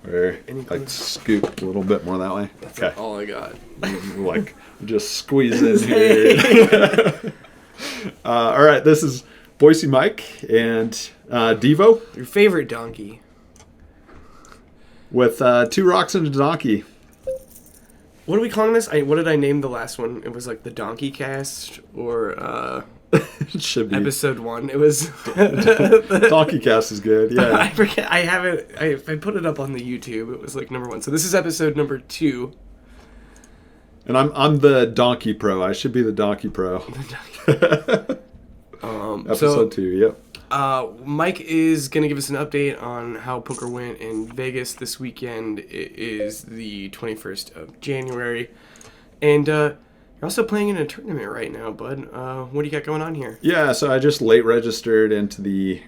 Or like scoop a little bit more that way. That's okay. all I got. Like just squeeze in here. All right, this is Boise Mike and Devo. Your favorite donkey. With 2 rocks and a donkey. What are we calling this? What did I name the last one? It was like the Donkey Cast or It should be. episode 1. It was Donkey Cast is good. Yeah. I forget. I haven't. I put it up on the YouTube. It was like number 1. So this is episode number 2. And I'm the Donkey Pro. I should be the Donkey Pro. Episode 2. Yep. Mike is going to give us an update on how poker went in Vegas this weekend. It is the 21st of January. And you're also playing in a tournament right now, bud. What do you got going on here? Yeah, so I just late registered into the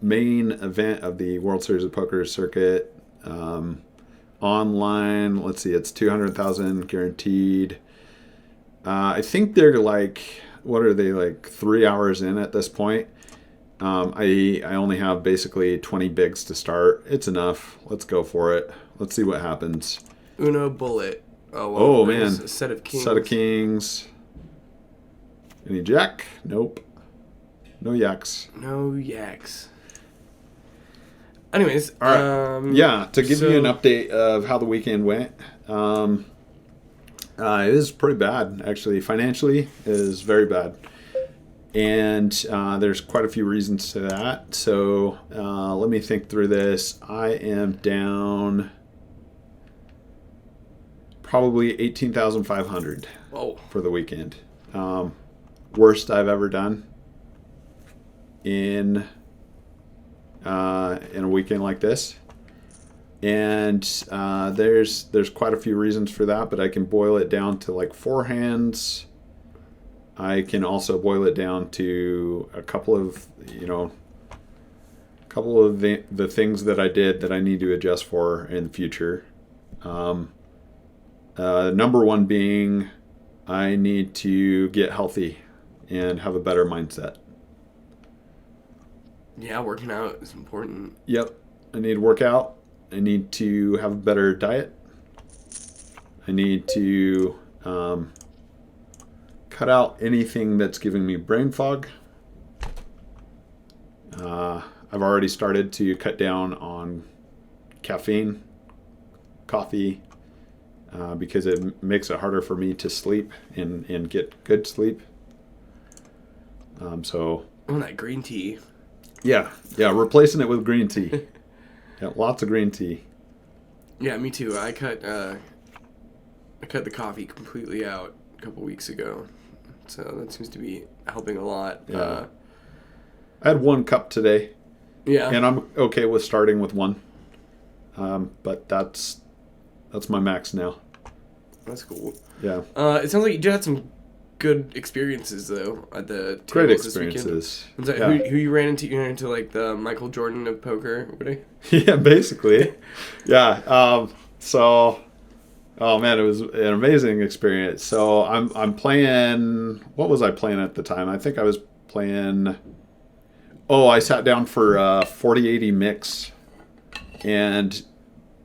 main event of the World Series of Poker circuit. Online, let's see, it's 200,000 guaranteed. I think they're like, what are they, like 3 hours in at this point? I only have basically 20 bigs to start. It's enough. Let's go for it. Let's see what happens. Uno bullet. Oh man. A set of kings. Set of kings. Any jack? Nope. No yaks. No yaks. Anyways. All right. Yeah, to give you an update of how the weekend went. It is pretty bad, actually. Financially, it is very bad. And there's quite a few reasons to that. So let me think through this. I am down probably 18,500 for the weekend. Worst I've ever done in a weekend like this. And there's quite a few reasons for that, but I can boil it down to like 4 hands. I can also boil it down to a couple of the things that I did that I need to adjust for in the future. Number one being I need to get healthy and have a better mindset. Yeah, working out is important. Yep. I need to work out. I need to have a better diet. I need to cut out anything that's giving me brain fog. I've already started to cut down on caffeine, coffee, because it makes it harder for me to sleep and get good sleep. So that green tea. Yeah, replacing it with green tea. Yeah, lots of green tea. Yeah, me too. I cut the coffee completely out a couple weeks ago, so that seems to be helping a lot. Yeah. I had 1 cup today. Yeah, and I'm okay with starting with 1, but that's my max now. That's cool. Yeah. It sounds like you did have some good experiences though at the tables. Great experiences. This weekend. Yeah. Who you ran into? You ran into like the Michael Jordan of poker, would I? Yeah, basically. Yeah. So, oh man, it was an amazing experience. So I'm playing. What was I playing at the time? I think I was playing. Oh, I sat down for 40-80 mix, and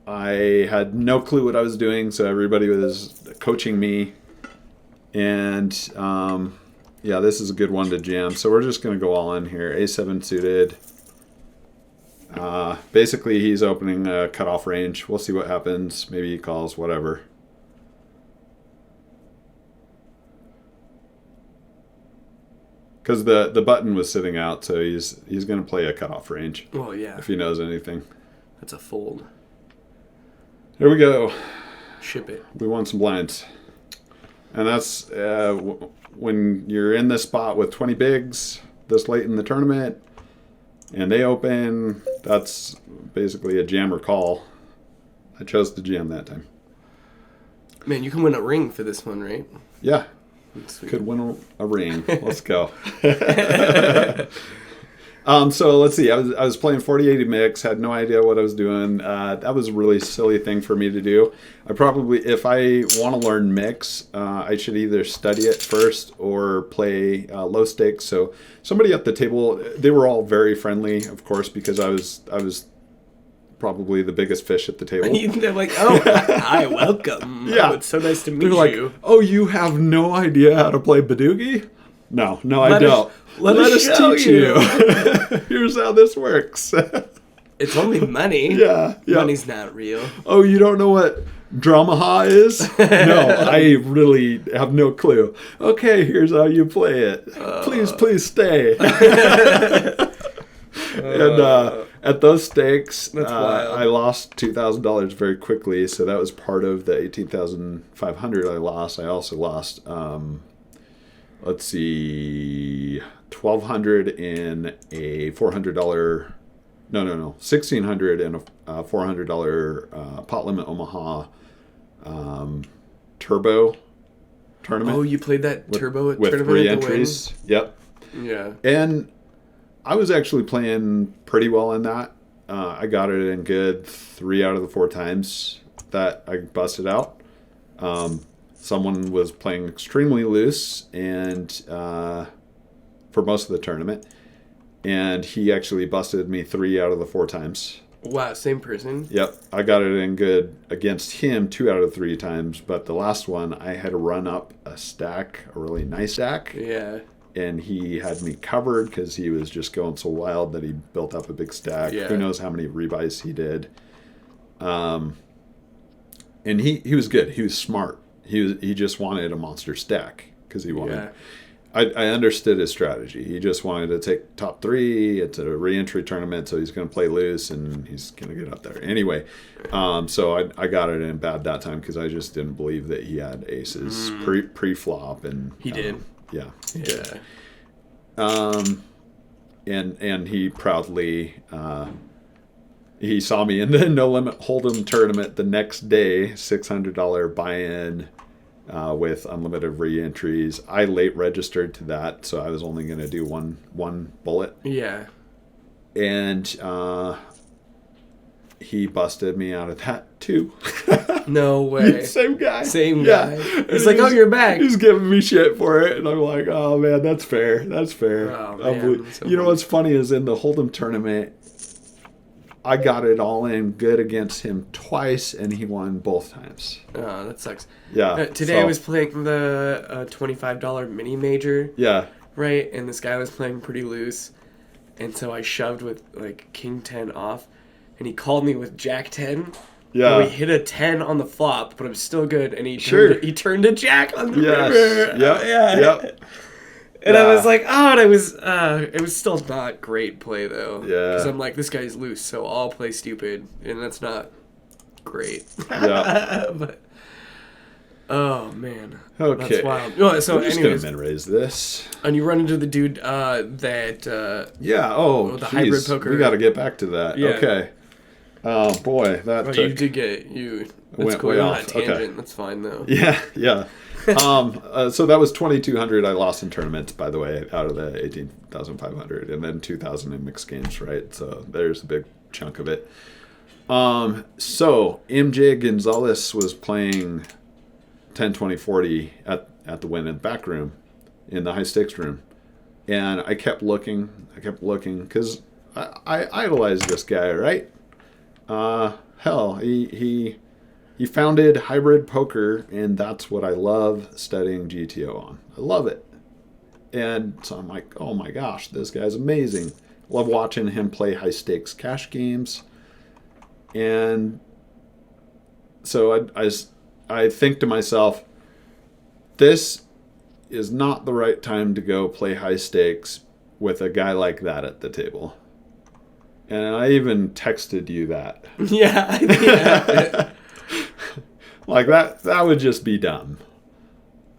I had no clue what I was doing. So everybody was coaching me, and yeah, this is a good one to jam. So we're just gonna go all in here. A7 suited. Basically, he's opening a cutoff range. We'll see what happens. Maybe he calls, whatever. Because the button was sitting out, so he's going to play a cutoff range. Well, yeah. If he knows anything. That's a fold. Here we go. Ship it. We won some blinds. And that's when you're in this spot with 20 bigs this late in the tournament, and they open, that's basically a jam or call. I chose to jam that time. Man, you can win a ring for this one, right? Yeah. Sweet. Could win a ring. Let's go. So let's see. I was playing 40-80 mix. Had no idea what I was doing. That was a really silly thing for me to do. I probably, if I want to learn mix, I should either study it first or play low stakes. So somebody at the table, they were all very friendly, of course, because I was probably the biggest fish at the table. They're like, oh, hi, welcome. Yeah. Oh, it's so nice to meet They're like, you. oh, you have no idea how to play Badoogie? No, I Let us- don't. let us show teach you. Here's how this works. It's only money. Yeah. Money's not real. Oh, you don't know what Dramaha is? No, I really have no clue. Okay, here's how you play it. Please stay. And at those stakes, That's wild. I lost $2,000 very quickly. So that was part of the 18,500 I lost. I also lost, let's see, $1,200 in a $400. No, $1,600 in a $400 pot limit Omaha turbo tournament. Oh, you played that turbo with tournament 3 at the entries. Yep. Win? Yeah. And I was actually playing pretty well in that. I got it in good 3 out of the 4 times that I busted out. Someone was playing extremely loose and for most of the tournament. And he actually busted me 3 out of the 4 times. Wow, same person? Yep. I got it in good against him 2 out of 3 times. But the last one, I had to run up a stack, a really nice stack. Yeah. And he had me covered because he was just going so wild that he built up a big stack. Yeah. Who knows how many rebuys he did. And he was good. He was smart. He just wanted a monster stack because he wanted... Yeah. I understood his strategy. He just wanted to take top 3. It's a re-entry tournament, so he's going to play loose and he's going to get up there. Anyway, so I got it in bad that time because I just didn't believe that he had aces pre-flop. And He did. Yeah. He Yeah. did. And he proudly... he saw me in the No Limit Hold'em tournament the next day, $600 buy-in. With unlimited re-entries. I late registered to that, so I was only going to do one bullet. Yeah. And he busted me out of that too. No way. Same guy. Same Yeah. guy. It's like, oh, you're back. He's giving me shit for it, and I'm like, oh man, that's fair. That's fair. Oh, man, that's so you know funny. what's funny is in the Hold'em tournament, I got it all in good against him twice, and he won both times. Oh, that sucks. Yeah. Today I was playing the $25 mini major, Yeah. right? And this guy was playing pretty loose. And so I shoved with like King 10 off. And he called me with Jack 10. Yeah. And we hit a 10 on the flop, but it was still good. And he turned a Jack on the Yes. river. Yep. Yeah. Yep. And I Yeah. was like, oh, and it was still not great play though. Yeah. Because I'm like, this guy's loose, so I'll play stupid, and that's not great. Yeah. But oh man, Okay. that's wild. No, so I'm just anyways, gonna min-raise this. and you run into the dude that Yeah. Oh, the hybrid geez. poker. We got to get back to that. Yeah. Okay. Oh boy, that oh, took. you did get you. That's Went cool. way You're on off. a tangent. Okay. That's fine though. Yeah. Yeah. So that was 2,200 I lost in tournaments, by the way, out of the 18,500, and then 2,000 in mixed games, right? So there's a big chunk of it. So MJ Gonzales was playing 10, 20, 40 at the win in the back room, in the high stakes room, and I kept looking because I idolized this guy, right? Hell, he founded hybrid poker, and that's what I love studying GTO on. I love it. And so I'm like, oh my gosh, this guy's amazing. Love watching him play high stakes cash games. And so I think to myself, this is not the right time to go play high stakes with a guy like that at the table. And I even texted you that. Yeah. Like that would just be dumb.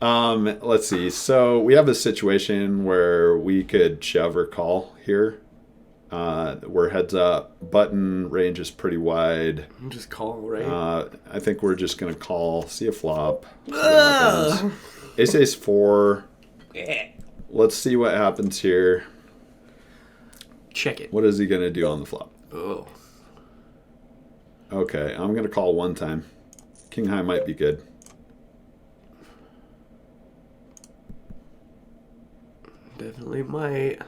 Let's see. So we have a situation where we could shove or call here. We're heads up. Button range is pretty wide. Just call, right? I think we're just gonna call. See a flop. Ace ace 4. Let's see what happens here. Check it. What is he gonna do on the flop? Oh. Okay, I'm gonna call one time. King high might be good. Definitely might.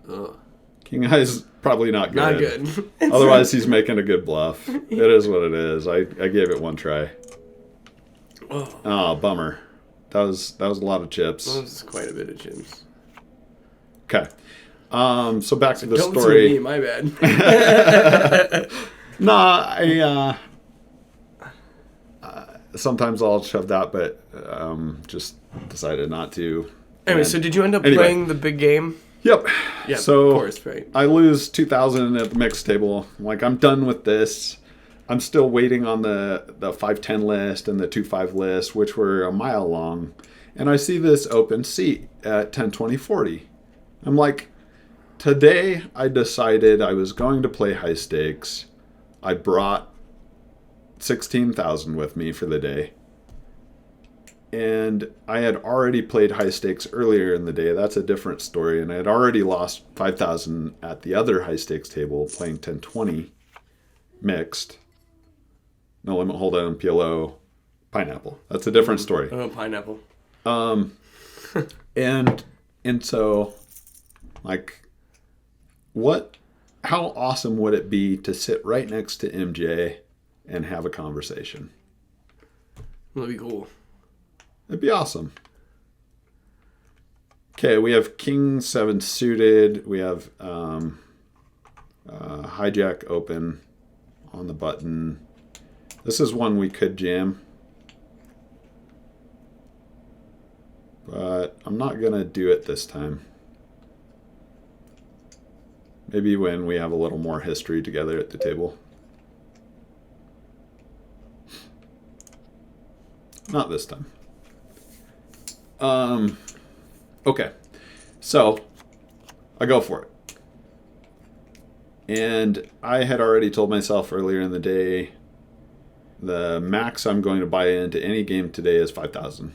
Ugh. King high's probably not good. Not good. Otherwise, he's making a good bluff. It is what it is. I gave it one try. Oh, bummer. That was a lot of chips. That was quite a bit of chips. Okay. So back to the Don't story. sue me, my bad. Nah, sometimes I'll shove that, but just decided not to. Anyway, so did you end up playing the big game? Yep. Yeah, so of course, right. I lose 2,000 at the mixed table. Like, I'm done with this. I'm still waiting on the 510 list and the 25 list, which were a mile long. And I see this open seat at 10, 20, 40. I'm like, today I decided I was going to play high stakes. I brought 16,000 with me for the day. And I had already played high stakes earlier in the day. That's a different story. And I had already lost 5,000 at the other high stakes table playing 10-20 mixed. No limit, hold on, PLO, pineapple. That's a different story. Oh, pineapple. And so, like, how awesome would it be to sit right next to MJ and have a conversation? That'd be cool. It'd be awesome. Okay, we have King 7 suited. We have hijack open on the button. This is one we could jam. But I'm not going to do it this time. Maybe when we have a little more history together at the table. Not this time. Okay. So, I go for it. And I had already told myself earlier in the day, the max I'm going to buy into any game today is 5,000.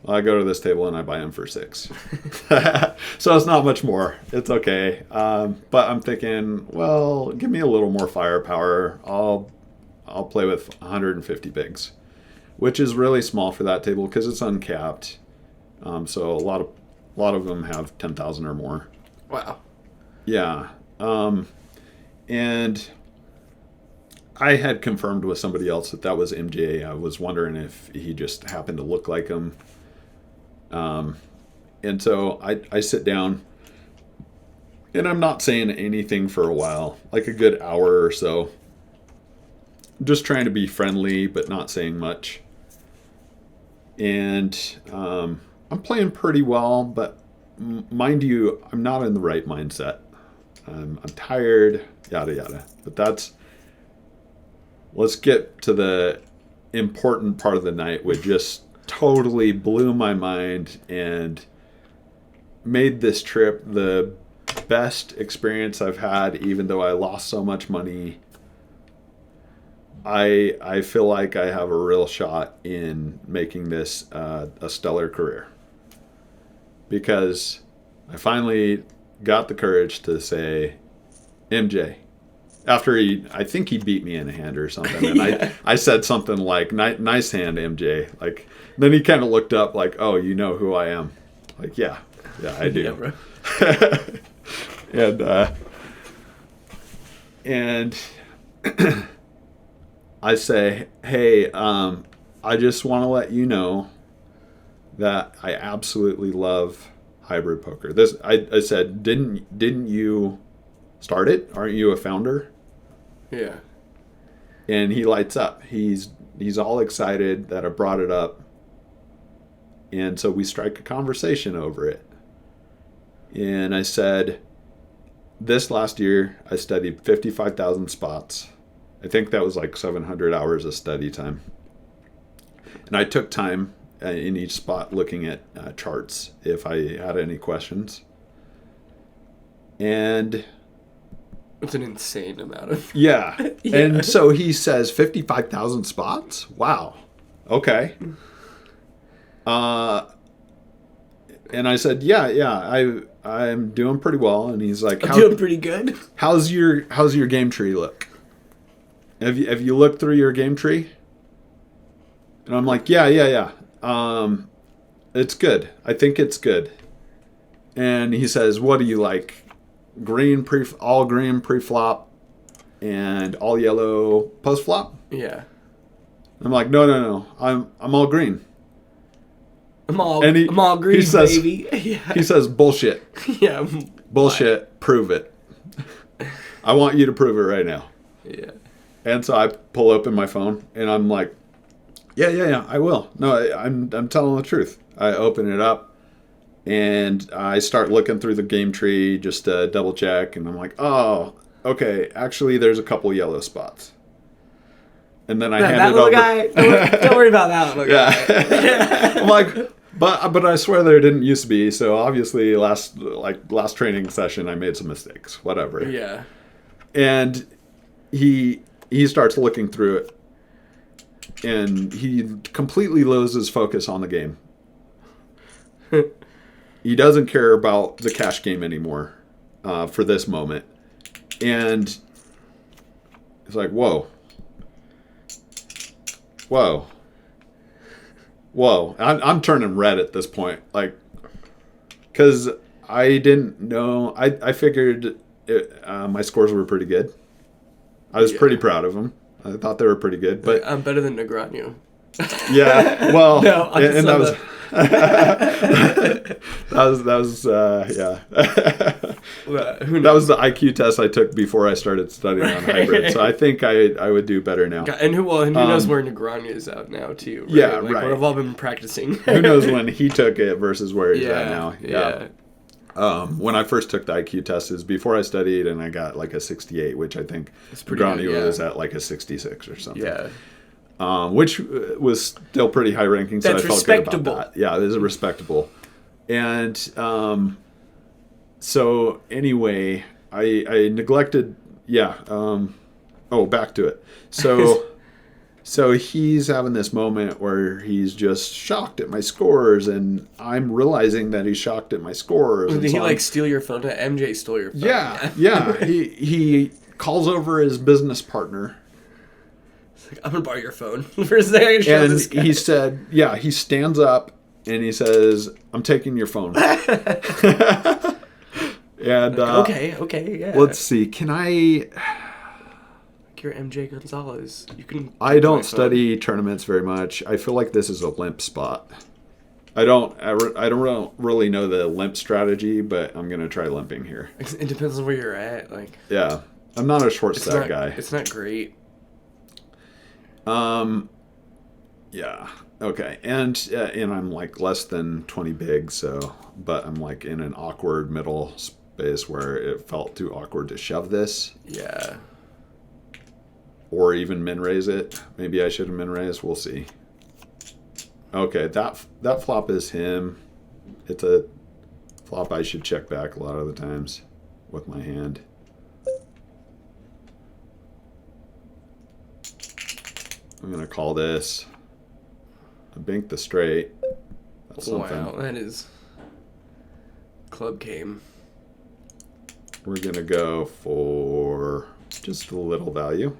Well, I go to this table and I buy them for 6. So it's not much more. It's okay. But I'm thinking, well, give me a little more firepower. I'll play with 150 bigs, which is really small for that table because it's uncapped. So a lot of them have 10,000 or more. Wow. Yeah. And I had confirmed with somebody else that was MJ. I was wondering if he just happened to look like him. And so I sit down and I'm not saying anything for a while, like a good hour or so. Just trying to be friendly, but not saying much. And I'm playing pretty well, but mind you, I'm not in the right mindset. I'm tired, yada, yada. But let's get to the important part of the night, which just totally blew my mind and made this trip the best experience I've had, even though I lost so much money. I feel like I have a real shot in making this a stellar career. Because I finally got the courage to say, MJ, after I think he beat me in a hand or something, and yeah. I said something like, nice hand, MJ. Like, then he kind of looked up like, oh, you know who I am? Like, yeah, I do. Yeah, bro. and I say, hey, I just want to let you know that I absolutely love hybrid poker. I said, didn't you start it? Aren't you a founder? Yeah. And he lights up. He's all excited that I brought it up. And so we strike a conversation over it. And I said, this last year I studied 55,000 spots. I think that was like 700 hours of study time. And I took time in each spot looking at charts if I had any questions. And it's an insane amount of... Yeah. Yeah. And so he says 55,000 spots? Wow. Okay. And I said, yeah, I'm doing pretty well. And he's like, I'm doing pretty good. How's your game tree look? Have you looked through your game tree? And I'm like, yeah. It's good. I think it's good. And he says, what do you like? all green pre-flop, and all yellow post-flop. Yeah. I'm like, no. I'm all green. I'm all green, baby. Yeah. He says, bullshit. Yeah. Bullshit. Why? Prove it. I want you to prove it right now. Yeah. And so I pull open my phone, and I'm like, yeah, I will. No, I'm telling the truth. I open it up, and I start looking through the game tree just to double check, and I'm like, oh, okay, actually there's a couple yellow spots. And then I hand it over. Guy, don't worry about that little guy. I'm like, but I swear there didn't used to be, so obviously last training session I made some mistakes. Whatever. Yeah. And he starts looking through it, and he completely loses focus on the game. He doesn't care about the cash game anymore for this moment. And it's like, whoa. I'm turning red at this point. Like, because I didn't know. I figured my scores were pretty good. I was pretty proud of them. I thought they were pretty good. But I'm better than Negreanu. Yeah, well, no, and that was that was yeah. That was the IQ test I took before I started studying on hybrid. So I think I would do better now. And who knows where Negreanu is out now too? Right? Yeah, right. We've all been practicing. Who knows when he took it versus where he's at now? Yeah. When I first took the IQ test is before I studied, and I got like a 68, which I think Negreanu was at like a 66 or something. Yeah. Which was still pretty high ranking, so I felt good about that. Yeah, it is respectable. And so anyway, I neglected. Yeah. Back to it. So he's having this moment where he's just shocked at my scores, and I'm realizing that he's shocked at my scores. Did he steal your phone? MJ stole your phone. Yeah. He calls over his business partner. I'm gonna borrow your phone for a second. And he said, he stands up and he says, "I'm taking your phone." And okay, yeah. Let's see. Can I? You're MJ Gonzales. You can. I don't study tournaments very much. I feel like this is a limp spot. I don't really know the limp strategy, but I'm gonna try limping here. It depends on where you're at. Yeah, I'm not a short stack guy. It's not great. Yeah. Okay. And I'm like less than 20 big, but I'm like in an awkward middle space where it felt too awkward to shove this. Yeah. Or even min raise it. Maybe I should have min raised. We'll see. Okay, that flop is him. It's a flop I should check back a lot of the times with my hand. I'm going to call this. I banked the straight. That's something. Wow, that is club game. We're going to go for just a little value.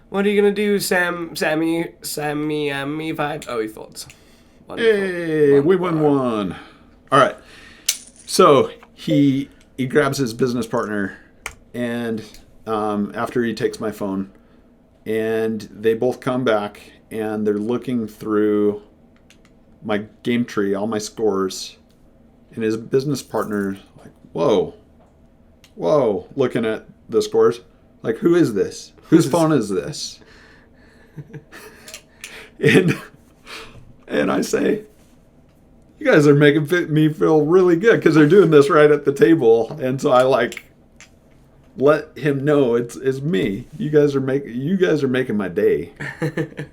What are you going to do, Sammy 5? Oh, he folds. Hey, we won one. All right. So he grabs his business partner, and after he takes my phone, and they both come back, and they're looking through my game tree, all my scores, and his business partner like, whoa, looking at the scores, like, who is this? Whose phone is this? and I say, you guys are making me feel really good because they're doing this right at the table, and so I let him know it's me. You guys are making my day.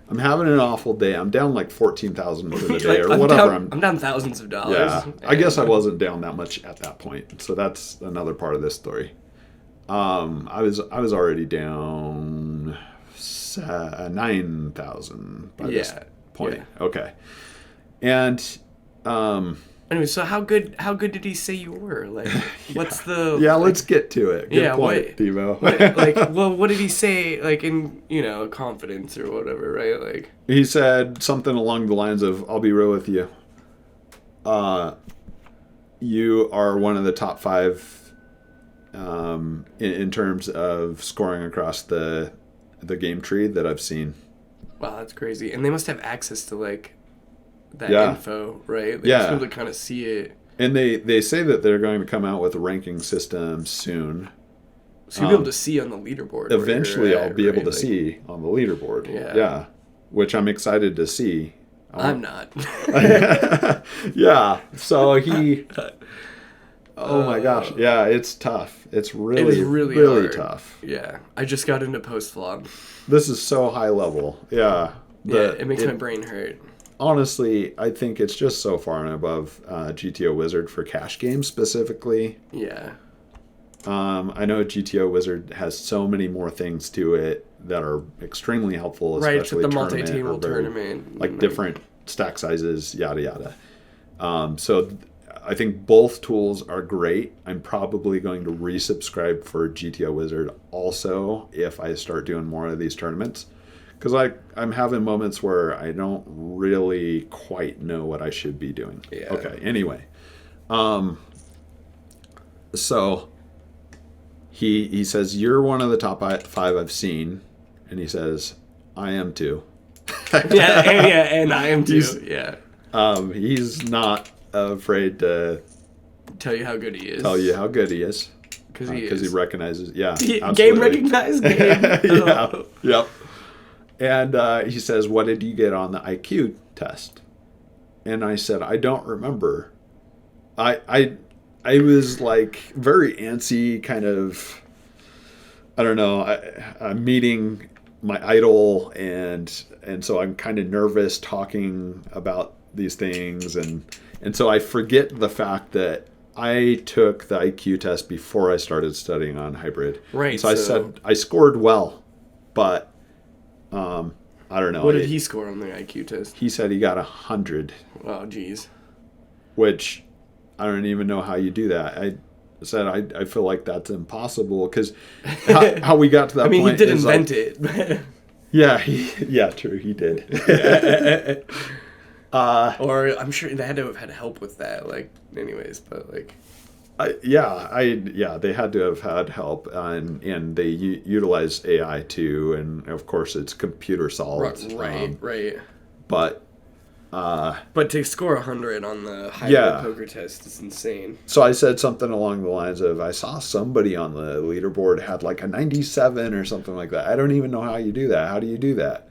I'm having an awful day. I'm down like 14,000 for the day or whatever. I'm down thousands of dollars. Yeah, I guess I wasn't down that much at that point, so that's another part of this story. I was already down 9,000 by this point. Yeah. Okay, and Anyway, so how good did he say you were? Like, what's the let's get to it. Good point, Devo. what did he say? Like in confidence or whatever, right? Like he said something along the lines of, "I'll be real with you. You are one of the top 5 in terms of scoring across the game tree that I've seen." Wow, that's crazy. And they must have access to like that info, right? They must be able to kind of see it. And they say that they're going to come out with a ranking system soon. So you'll be able to see on the leaderboard. Eventually, I'll be able to see on the leaderboard. Yeah. Which I'm excited to see. I'm not. Yeah. So he... Oh my gosh. Yeah, it's tough. It's really tough. Yeah. I just got into post-flop. This is so high level. Yeah. It makes my brain hurt. Honestly, I think it's just so far and above GTO Wizard for cash games specifically. Yeah. I know GTO Wizard has so many more things to it that are extremely helpful, especially the multi-table tournament. Like different stack sizes, yada yada. So I think both tools are great. I'm probably going to resubscribe for GTO Wizard also if I start doing more of these tournaments. Because I'm having moments where I don't really quite know what I should be doing. Yeah. Okay, anyway. So he says, "You're one of the top 5 I've seen." And he says, "I am too." And I am too. He's not afraid to tell you how good he is. Because he recognizes, game recognized game. Yep. And he says, "What did you get on the IQ test?" And I said, "I don't remember." I was like very antsy, kind of, I don't know, I'm meeting my idol, and so I'm kind of nervous talking about these things, and so I forget the fact that I took the IQ test before I started studying on hybrid. Right. And so I said I scored well, but I don't know. What did he score on the IQ test? He said he got 100. Oh, geez. Which I don't even know how you do that. I said I feel like that's impossible because how we got to that point. He did invent it. Yeah, true, he did. Or I'm sure they had to have had help with that. Like, anyways, but like. They had to have had help, and they utilize AI too, and of course it's computer solved. Right. But to score 100 on the hybrid poker test is insane. So I said something along the lines of, I saw somebody on the leaderboard had like a 97 or something like that. I don't even know how you do that. How do you do that?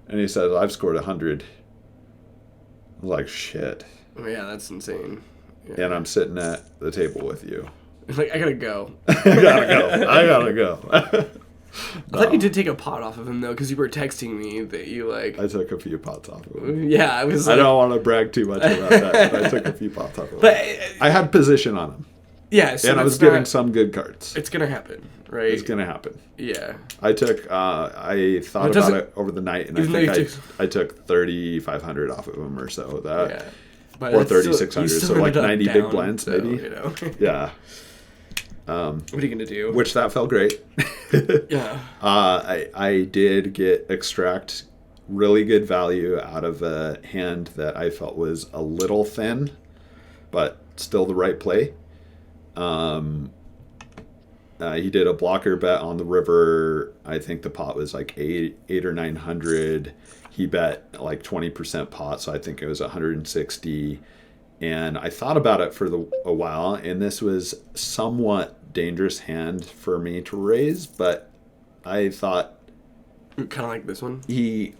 And he said, "I've scored 100. I was like, shit. Oh, yeah, that's insane. Yeah. And I'm sitting at the table with you. Like, I gotta go. I gotta go. I thought you did take a pot off of him, though, because you were texting me that you, like... I took a few pots off of him. Yeah, I was like... I don't want to brag too much about that, but I took a few pots off of him. But I had position on him. Yeah, so and I was getting some good cards. It's gonna happen, right? It's gonna happen. Yeah. I thought about it over the night, and I think I took 3,500 off of him or so. Or 3,600, so like 90 big blinds, maybe. Yeah. What are you gonna do? Which that felt great. Yeah. I did extract really good value out of a hand that I felt was a little thin, but still the right play. He did a blocker bet on the river. I think the pot was like 800 or 900. He bet like 20% pot, so I think it was 160. And I thought about it for a while, and this was somewhat dangerous hand for me to raise, but I thought... Kind of like this one? Kind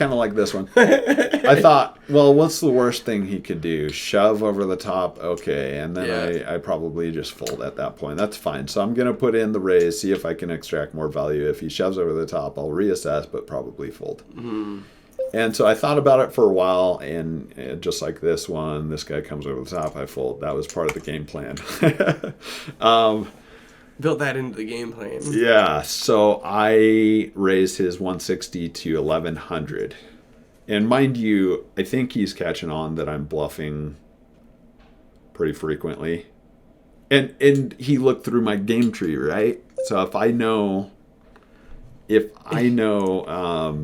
of like this one. I thought, well, what's the worst thing he could do? Shove over the top? Okay. And then I probably just fold at that point. That's fine. So I'm going to put in the raise, see if I can extract more value. If he shoves over the top, I'll reassess, but probably fold. Mm-hmm. And so I thought about it for a while, and just like this one, this guy comes over the top, I fold. That was part of the game plan. Built that into the game plan. Yeah, so I raised his 160 to 1,100. And mind you, I think he's catching on that I'm bluffing pretty frequently. And he looked through my game tree, right? So if I know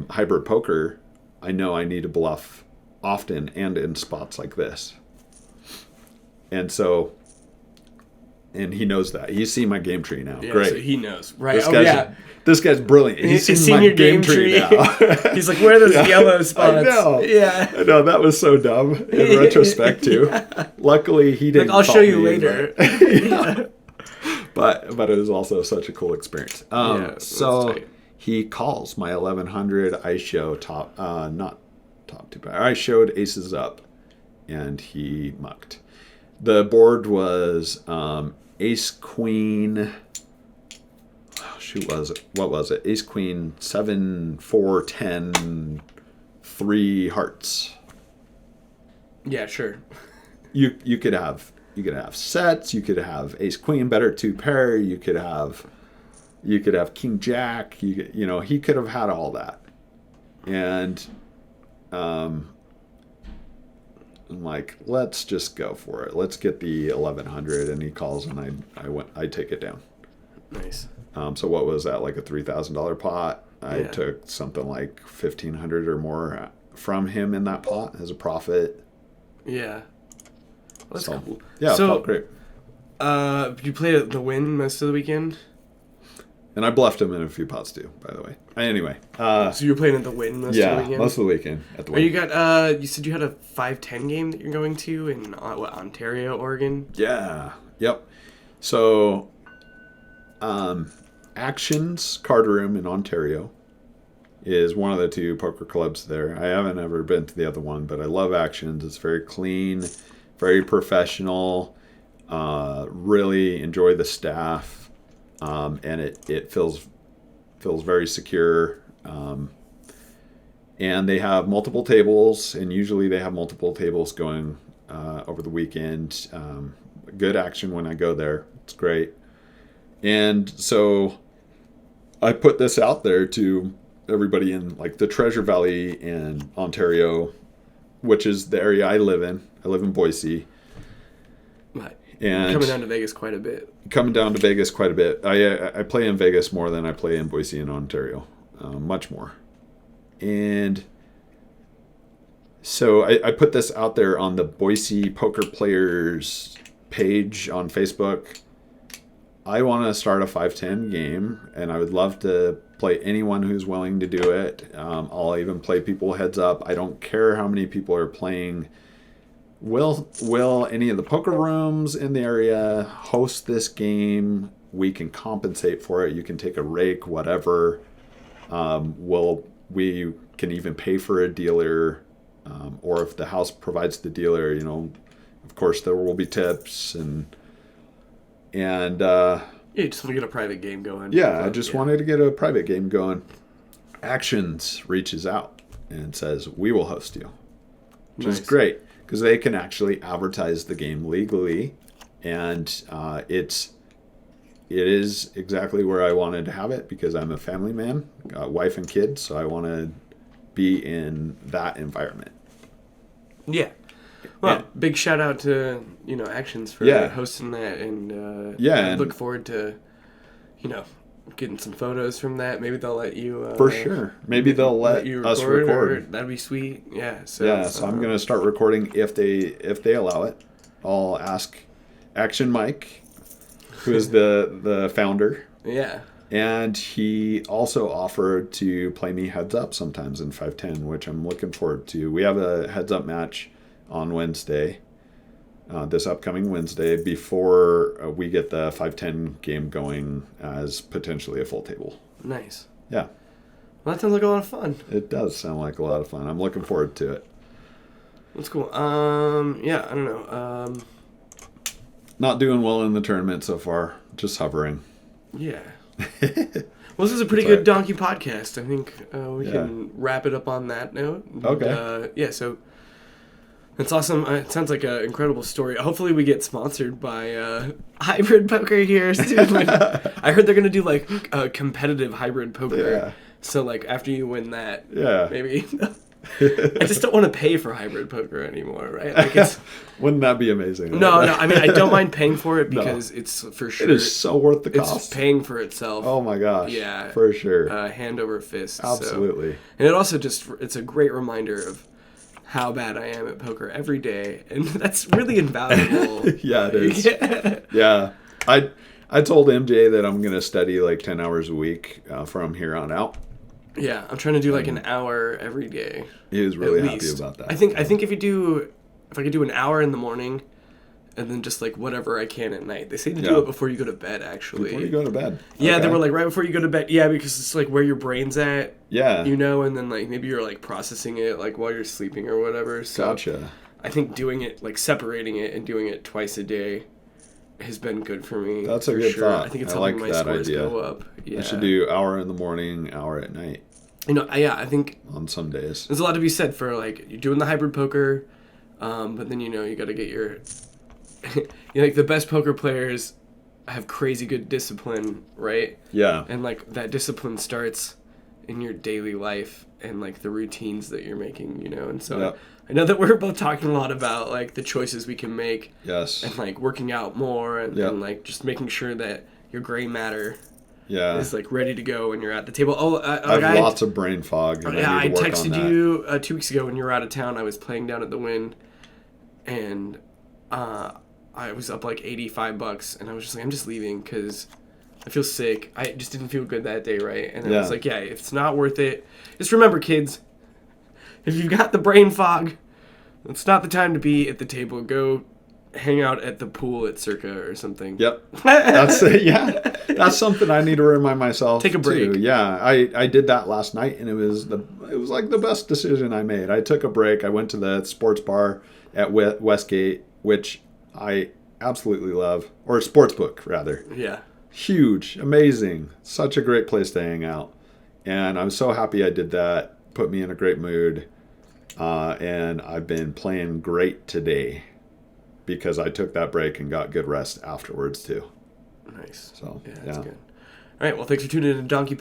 hybrid poker, I know I need to bluff often and in spots like this. And so, and he knows that. He's seen my game tree now. Yeah, Great. So he knows. Right. This guy's brilliant. He's seen my your game tree now. He's like, where are those yellow spots? I know. Yeah. I know. That was so dumb in retrospect, too. Yeah. Luckily, he didn't. Like, I'll show you later. But it was also such a cool experience. So he calls my 1100. I show not top two pair. I showed aces up, and he mucked. The board was ace queen. What was it? Ace queen 7 4 10 3 hearts. Yeah, sure. You could have sets. You could have ace queen better 2 pair. You could have king jack. He could have had all that. And I'm like, let's just go for it. Let's get the 1100. And he calls, and I take it down. Nice. So what was that, like a $3,000 pot? I took something like 1,500 or more from him in that pot as a profit. Yeah. Well, that's cool. Yeah, so, it felt great. You played the win most of the weekend? And I bluffed him in a few pots too, by the way. Anyway. So you were playing at the win most of the weekend? Yeah, most of the weekend at the win. You said you had a 5-10 game that you're going to in Ontario, Oregon? Yeah. Yep. So Actions Card Room in Ontario is one of the 2 poker clubs there. I haven't ever been to the other one, but I love Actions. It's very clean, very professional. Really enjoy the staff, and it feels very secure. And they have multiple tables, and usually they have multiple tables going over the weekend. Good action when I go there. It's great. And so I put this out there to everybody in like the Treasure Valley in Ontario, which is the area I live in. I live in Boise. Right. And coming down to Vegas quite a bit. I play in Vegas more than I play in Boise and Ontario. Much more. And so I put this out there on the Boise Poker Players page on Facebook. I want to start a 5-10 game, and I would love to play anyone who's willing to do it. I'll even play people heads up. I don't care how many people are playing. Will any of the poker rooms in the area host this game? We can compensate for it. You can take a rake, whatever. We can even pay for a dealer, or if the house provides the dealer, of course there will be tips and you just want to get a private game going. Yeah, I just wanted to get a private game going. Actions reaches out and says, we will host you. Which is great, because they can actually advertise the game legally. And it is exactly where I wanted to have it, because I'm a family man, got wife and kids, so I want to be in that environment. Yeah. Well, big shout out to Actions for hosting that, and I look forward to getting some photos from that. Maybe they'll let you for sure. Maybe they'll let us record. That'd be sweet. Yeah. So I'm gonna start recording if they allow it. I'll ask Action Mike, who is the founder. Yeah. And he also offered to play me heads up sometimes in 5-10, which I'm looking forward to. We have a heads up match on Wednesday, this upcoming Wednesday, before we get the 5-10 game going as potentially a full table. Nice. Yeah. Well, that sounds like a lot of fun. It does sound like a lot of fun. I'm looking forward to it. That's cool. Yeah, I don't know. Not doing well in the tournament so far. Just hovering. Yeah. Well, this is a pretty good donkey podcast. I think we can wrap it up on that note. Okay. So that's awesome. It sounds like an incredible story. Hopefully we get sponsored by Hybrid Poker here soon. I heard they're going to do like competitive hybrid poker. Yeah. So like after you win that, maybe I just don't want to pay for hybrid poker anymore, right? Like it's Wouldn't that be amazing? no. I mean, I don't mind paying for it because it's for sure. It is so worth the cost. It's paying for itself. Oh my gosh. Yeah, for sure. Hand over fist. Absolutely. So. And it also it's a great reminder of how bad I am at poker every day, and that's really invaluable. Yeah, it is. Yeah. I told MJ that I'm gonna study like 10 hours a week from here on out. Yeah, I'm trying to do like an hour every day. He was really happy about that. I think if I could do an hour in the morning, and then just like whatever I can at night. They say to do it before you go to bed. Actually, before you go to bed. Yeah, Okay. they were like right before you go to bed. Yeah, because it's like where your brain's at. Yeah. You know, and then like maybe you're like processing it like while you're sleeping or whatever. So Gotcha. I think doing it like separating it and doing it twice a day has been good for me. That's a good thought. I think it's I helping like my that scores idea. go up. Yeah. I should do hour in the morning, hour at night You know, I think on some days. there's a lot to be said for like you're doing the hybrid poker, but then you got to get your like the best poker players have crazy good discipline, right? Yeah. And like that discipline starts in your daily life and like the routines that you're making, and so Yep. I know that we're both talking a lot about like the choices we can make Yes. and like working out more and, Yep. and like just making sure that your gray matter Yeah. is like ready to go when you're at the table. I have lots of brain fog. And yeah, I I need to work texted on that. you 2 weeks ago when you were out of town. I was playing down at the Wynn, and I was up like $85, and I was just like, I'm just leaving because I feel sick. I just didn't feel good that day, right? And I was like, yeah, if it's not worth it, just remember, kids, if you've got the brain fog, it's not the time to be at the table. Go hang out at the pool at Circa or something. Yep. That's it. Yeah. That's something I need to remind myself. Take a break. Too. Yeah. I did that last night, and it was like the best decision I made. I took a break. I went to the sports bar at Westgate, which I absolutely love, or sportsbook rather. Yeah. Huge, amazing, such a great place to hang out, and I'm so happy I did that. Put me in a great mood, and I've been playing great today because I took that break and got good rest afterwards too. Nice. So yeah, that's good. All right. Well, thanks for tuning in to Donkey